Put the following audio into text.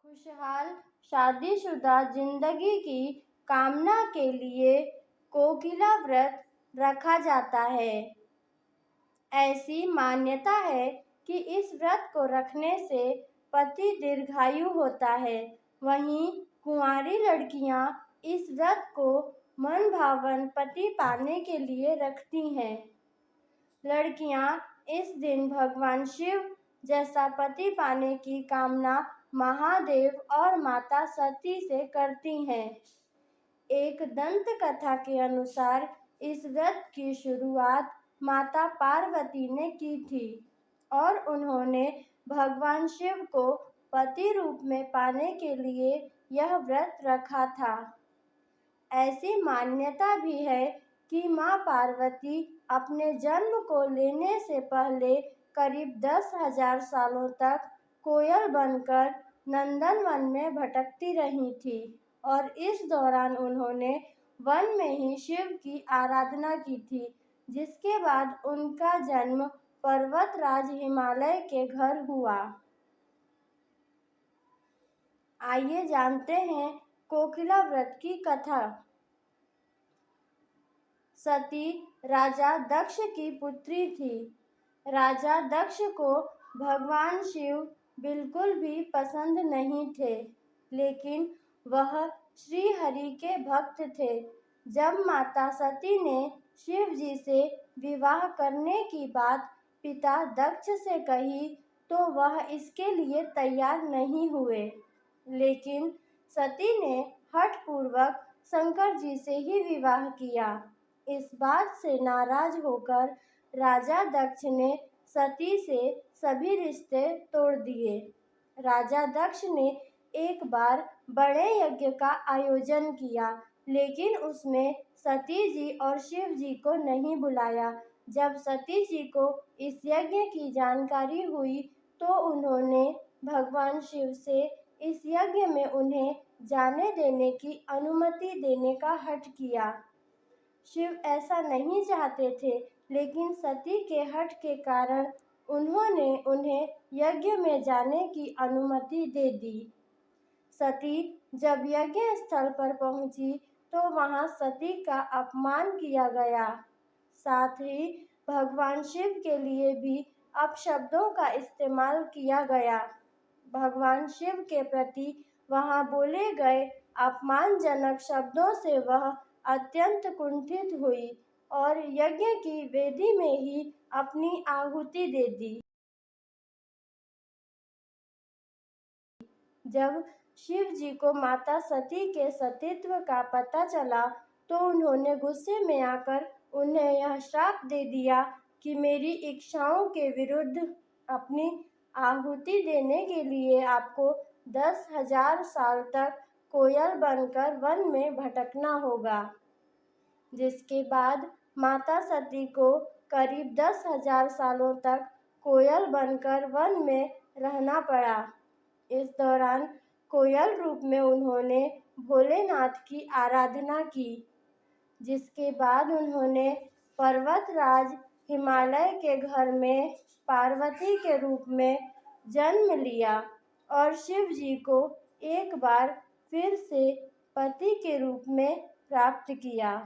खुशहाल शादीशुदा जिंदगी की कामना के लिए कोकिला व्रत रखा जाता है। ऐसी मान्यता है कि इस व्रत को रखने से पति दीर्घायु होता है। वहीं कुंवारी लड़कियां इस व्रत को मनभावन पति पाने के लिए रखती हैं। लड़कियां इस दिन भगवान शिव जैसा पति पाने की कामना महादेव और माता सती से करती हैं। एक दंत कथा के अनुसार इस व्रत की शुरुआत माता पार्वती ने की थी और उन्होंने भगवान शिव को पति रूप में पाने के लिए यह व्रत रखा था। ऐसी मान्यता भी है कि मां पार्वती अपने जन्म को लेने से पहले करीब 10,000 सालों तक कोयल बनकर नंदनवन में भटकती रही थी और इस दौरान उन्होंने वन में ही शिव की आराधना की थी, जिसके बाद उनका जन्म पर्वतराज हिमालय के घर हुआ। आइए जानते हैं कोकिला व्रत की कथा। सती राजा दक्ष की पुत्री थी। राजा दक्ष को भगवान शिव बिल्कुल भी पसंद नहीं थे, लेकिन वह श्री हरि के भक्त थे। जब माता सती ने शिव जी से विवाह करने की बात पिता दक्ष से कही तो वह इसके लिए तैयार नहीं हुए, लेकिन सती ने हठपूर्वक शंकर जी से ही विवाह किया। इस बात से नाराज होकर राजा दक्ष ने सती से सभी रिश्ते तोड़ दिए। राजा दक्ष ने एक बार बड़े यज्ञ का आयोजन किया, लेकिन उसमें सती जी और शिव जी को नहीं बुलाया। जब सती जी को इस यज्ञ की जानकारी हुई तो उन्होंने भगवान शिव से इस यज्ञ में उन्हें जाने देने की अनुमति देने का हठ किया। शिव ऐसा नहीं चाहते थे, लेकिन सती के हठ के कारण उन्होंने उन्हें यज्ञ में जाने की अनुमति दे दी। सती जब यज्ञ स्थल पर पहुंची तो वहां सती का अपमान किया गया। साथ ही भगवान शिव के लिए भी अपशब्दों का इस्तेमाल किया गया। भगवान शिव के प्रति वहां बोले गए अपमानजनक शब्दों से वह अत्यंत कुंठित हुई और यज्ञ की वेदी में ही अपनी आहुति दे दी। जब शिव जी को माता सती के सतीत्व का पता चला तो उन्होंने गुस्से में आकर उन्हें यह श्राप दे दिया कि मेरी इच्छाओं के विरुद्ध अपनी आहुति देने के लिए आपको 10,000 साल तक कोयल बनकर वन में भटकना होगा। जिसके बाद माता सती को करीब 10,000 सालों तक कोयल बनकर वन में रहना पड़ा। इस दौरान कोयल रूप में उन्होंने भोलेनाथ की आराधना की, जिसके बाद उन्होंने पर्वतराज हिमालय के घर में पार्वती के रूप में जन्म लिया और शिव जी को एक बार फिर से पति के रूप में प्राप्त किया।